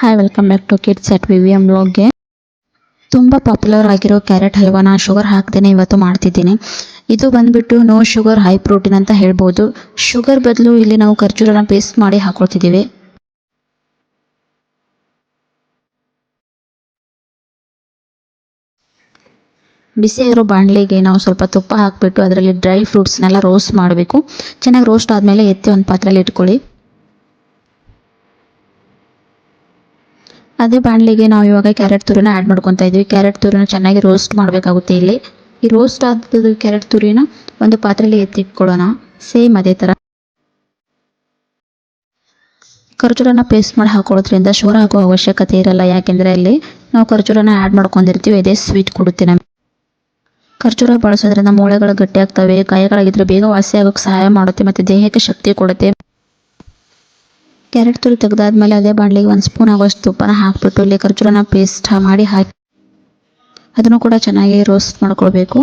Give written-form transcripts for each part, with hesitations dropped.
Hi welcome back to kids at VVM ವ್ಲಾಗ್ಗೆ. ತುಂಬ popular ಆಗಿರೋ ಕ್ಯಾರೆಟ್ ಹಲ್ವಾನ ಶುಗರ್ ಹಾಕ್ದೇನೆ ಇವತ್ತು ಮಾಡ್ತಿದ್ದೀನಿ. ಇದು ಬಂದ್ಬಿಟ್ಟು ನೋ ಶುಗರ್ ಹೈ ಪ್ರೋಟೀನ್ ಅಂತ ಹೇಳ್ಬೋದು. ಶುಗರ್ ಬದಲು ಇಲ್ಲಿ ನಾವು ಖರ್ಜೂರನ ಪೇಸ್ಟ್ ಮಾಡಿ ಹಾಕೊಳ್ತಿದ್ದೀವಿ. ಬಿಸಿ ಇರೋ ಬಾಣಲೆಗೆ ನಾವು ಸ್ವಲ್ಪ ತುಪ್ಪ ಹಾಕಿಬಿಟ್ಟು ಅದರಲ್ಲಿ ಡ್ರೈ ಫ್ರೂಟ್ಸ್ನೆಲ್ಲ ರೋಸ್ಟ್ ಮಾಡಬೇಕು. ಚೆನ್ನಾಗಿ ರೋಸ್ಟ್ ಆದಮೇಲೆ ಎತ್ತಿ ಒಂದು ಪಾತ್ರೆಯಲ್ಲಿ ಇಟ್ಕೊಳ್ಳಿ. ಅದೇ ಬಾಣಲೆಗೆ ನಾವು ಇವಾಗ ಕ್ಯಾರೆಟ್ ತುರಿನ ಆ್ಯಡ್ ಮಾಡ್ಕೊತಾ ಇದ್ವಿ. ಕ್ಯಾರೆಟ್ ತುರಿನ ಚೆನ್ನಾಗಿ ರೋಸ್ಟ್ ಮಾಡಬೇಕಾಗುತ್ತೆ. ಇಲ್ಲಿ ಈ ರೋಸ್ಟ್ ಆದ ಕ್ಯಾರೆಟ್ ತುರಿನ ಒಂದು ಪಾತ್ರೆಯಲ್ಲಿ ಎತ್ತಿಟ್ಕೊಳ್ಳೋಣ. ಸೇಮ್ ಅದೇ ಥರ ಖರ್ಜೂರನ ಪೇಸ್ಟ್ ಮಾಡಿ ಹಾಕೊಳ್ಳೋದ್ರಿಂದ ಶುಗರ್ ಹಾಕೋ ಅವಶ್ಯಕತೆ ಇರಲ್ಲ, ಯಾಕೆಂದರೆ ಅಲ್ಲಿ ನಾವು ಖರ್ಜೂರನ ಆ್ಯಡ್ ಮಾಡ್ಕೊಂಡಿರ್ತೀವಿ. ಇದೇ ಸ್ವೀಟ್ ಕೊಡುತ್ತೆ ನಮಗೆ. ಖರ್ಜೂರ ಬಳಸೋದ್ರಿಂದ ಮೂಳೆಗಳು ಗಟ್ಟಿಯಾಗ್ತವೆ, ಗಾಯಗಳಾಗಿದ್ದರೆ ಬೇಗ ವಾಸಿ ಆಗೋಕ್ಕೆ ಸಹಾಯ ಮಾಡುತ್ತೆ ಮತ್ತು ದೇಹಕ್ಕೆ ಶಕ್ತಿ ಕೊಡುತ್ತೆ. ಕ್ಯಾರೆಟ್ ತುರಿ ತೆಗೆದಾದ್ಮೇಲೆ ಅದೇ ಬಾಣಲೆಗೆ 1 ಸ್ಪೂನ್ ಆಗೋಷ್ಟು ತುಪ್ಪನ ಹಾಕಿಬಿಟ್ಟು ಇಲ್ಲಿ ಖರ್ಜೂರನ ಪೇಸ್ಟ್ ಮಾಡಿ ಹಾಕಿ ಅದನ್ನು ಕೂಡ ಚೆನ್ನಾಗಿ ರೋಸ್ಟ್ ಮಾಡ್ಕೊಳ್ಬೇಕು.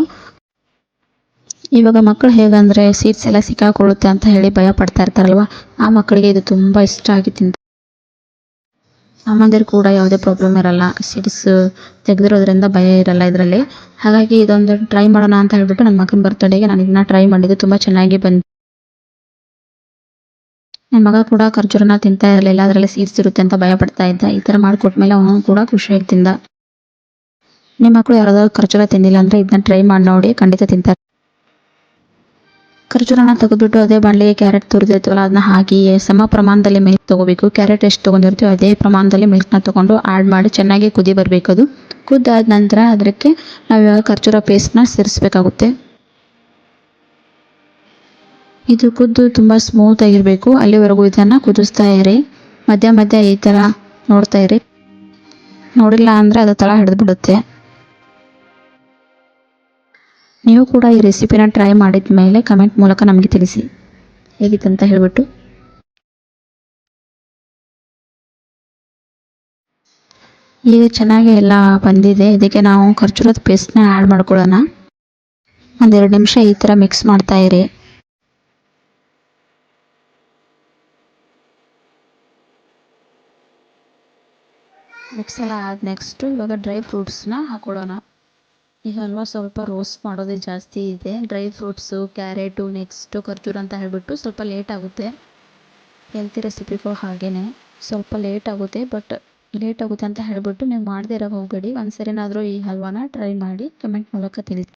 ಇವಾಗ ಮಕ್ಕಳು ಹೇಗಂದರೆ ಸೀಡ್ಸ್ ಎಲ್ಲ ಸಿಕ್ಕಾಕೊಳ್ಳುತ್ತೆ ಅಂತ ಹೇಳಿ ಭಯ ಪಡ್ತಾ ಇರ್ತಾರಲ್ವ, ಆ ಮಕ್ಕಳಿಗೆ ಇದು ತುಂಬ ಇಷ್ಟ ಆಗಿ ತಿಂತಾರೆ. ಸಾಮಾನ್ಯರು ಕೂಡ ಯಾವುದೇ ಪ್ರಾಬ್ಲಮ್ ಇರಲ್ಲ, ಸೀಡ್ಸ್ ತೆಗೆದಿರೋದ್ರಿಂದ ಭಯ ಇರಲ್ಲ ಇದರಲ್ಲಿ. ಹಾಗಾಗಿ ಇದೊಂದು ಟ್ರೈ ಮಾಡೋಣ ಅಂತ ಹೇಳ್ಬಿಟ್ಟು ನನ್ನ ಮಗನ ಬರ್ತ್ಡೇಗೆ ನಾನು ಇದನ್ನ ಟ್ರೈ ಮಾಡಿದ್ದು. ತುಂಬ ಚೆನ್ನಾಗಿ ಬಂತು. ನನ್ನ ಮಗ ಕೂಡ ಖರ್ಜೂರನ ತಿಂತಾ ಇರಲಿಲ್ಲ, ಅದರಲ್ಲಿ ಸೀಡ್ಸ್ ಇರುತ್ತೆ ಅಂತ ಭಯ ಪಡ್ತಾ ಇದ್ದ. ಈ ಥರ ಮಾಡಿಕೊಟ್ಮೇಲೆ ಅವನು ಕೂಡ ಖುಷಿಯಾಗಿ ತಿಂದ. ನಿಮ್ಮ ಮಕ್ಕಳು ಯಾರಾದರೂ ಖರ್ಜೂರ ತಿಂದಿಲ್ಲ ಅಂದರೆ ಇದನ್ನ ಟ್ರೈ ಮಾಡಿ ನೋಡಿ, ಖಂಡಿತ ತಿಂತಾರೆ. ಖರ್ಜೂರನ ತೆಗೆದುಬಿಟ್ಟು ಅದೇ ಬಾಣಲೆಗೆ ಕ್ಯಾರೆಟ್ ತುರಿದಿರ್ತೀವಲ್ಲ ಅದನ್ನ ಹಾಕಿ ಸಮ ಪ್ರಮಾಣದಲ್ಲಿ ಮಿಲ್ಕ್ ತೊಗೋಬೇಕು. ಕ್ಯಾರೆಟ್ ಎಷ್ಟು ತೊಗೊಂಡಿರ್ತೀವೋ ಅದೇ ಪ್ರಮಾಣದಲ್ಲಿ ಮಿಲ್ಕ್ನ ತೊಗೊಂಡು ಆ್ಯಡ್ ಮಾಡಿ ಚೆನ್ನಾಗಿ ಕುದಿ ಬರಬೇಕು. ಅದು ಕುದ್ದಾದ ನಂತರ ಅದಕ್ಕೆ ನಾವು ಇವಾಗ ಖರ್ಜೂರ ಪೇಸ್ಟ್ನ ಸೇರಿಸ್ಬೇಕಾಗುತ್ತೆ. ಇದು ಕುದ್ದು ತುಂಬ ಸ್ಮೂತ್ ಆಗಿರಬೇಕು, ಅಲ್ಲಿವರೆಗೂ ಇದನ್ನು ಕುದಿಸ್ತಾ ಇರಿ. ಮಧ್ಯ ಮಧ್ಯ ಈ ಥರ ನೋಡ್ತಾ ಇರಿ. ನೋಡಿಲ್ಲ ಅಂದರೆ ಅದು ತಳ ಹಿಡಿದು ಬಿಡುತ್ತೆ. ನೀವು ಕೂಡ ಈ ರೆಸಿಪಿನ ಟ್ರೈ ಮಾಡಿದ ಮೇಲೆ ಕಮೆಂಟ್ ಮೂಲಕ ನಮಗೆ ತಿಳಿಸಿ ಹೇಗಿತ್ತಂತ ಹೇಳ್ಬಿಟ್ಟು. ಈಗ ಚೆನ್ನಾಗಿ ಎಲ್ಲ ಬಂದಿದೆ. ಇದಕ್ಕೆ ನಾವು ಖರ್ಜೂರದ ಪೇಸ್ಟ್ನ ಆ್ಯಡ್ ಮಾಡ್ಕೊಳ್ಳೋಣ. 1-2 ನಿಮಿಷ ಈ ಥರ ಮಿಕ್ಸ್ ಮಾಡ್ತಾ ಇರಿ. ಮಿಕ್ಸ್ ಎಲ್ಲ ಆದ ನೆಕ್ಸ್ಟು ಇವಾಗ ಡ್ರೈ ಫ್ರೂಟ್ಸ್ನ ಹಾಕೊಳ್ಳೋಣ. ಈ ಹಲ್ವಾ ಸ್ವಲ್ಪ ರೋಸ್ಟ್ ಮಾಡೋದೇ ಜಾಸ್ತಿ ಇದೆ. ಡ್ರೈ ಫ್ರೂಟ್ಸು, ಕ್ಯಾರೆಟು, ನೆಕ್ಸ್ಟು ಖರ್ಜೂರ ಅಂತ ಹೇಳ್ಬಿಟ್ಟು ಸ್ವಲ್ಪ ಲೇಟ್ ಆಗುತ್ತೆ. ಹೆಲ್ತಿ ರೆಸಿಪಿಗಳು ಹಾಗೇ ಸ್ವಲ್ಪ ಲೇಟ್ ಆಗುತ್ತೆ. ಬಟ್ ಲೇಟ್ ಆಗುತ್ತೆ ಅಂತ ಹೇಳ್ಬಿಟ್ಟು ನೀವು ಮಾಡದೇ ಇರೋ ಹೋಗಬೇಡಿ. ಒಂದು ಸರಿನಾದರೂ ಈ ಹಲ್ವಾನ ಟ್ರೈ ಮಾಡಿ ಕಮೆಂಟ್ ಮೂಲಕ ತಿಳಿಸಿ.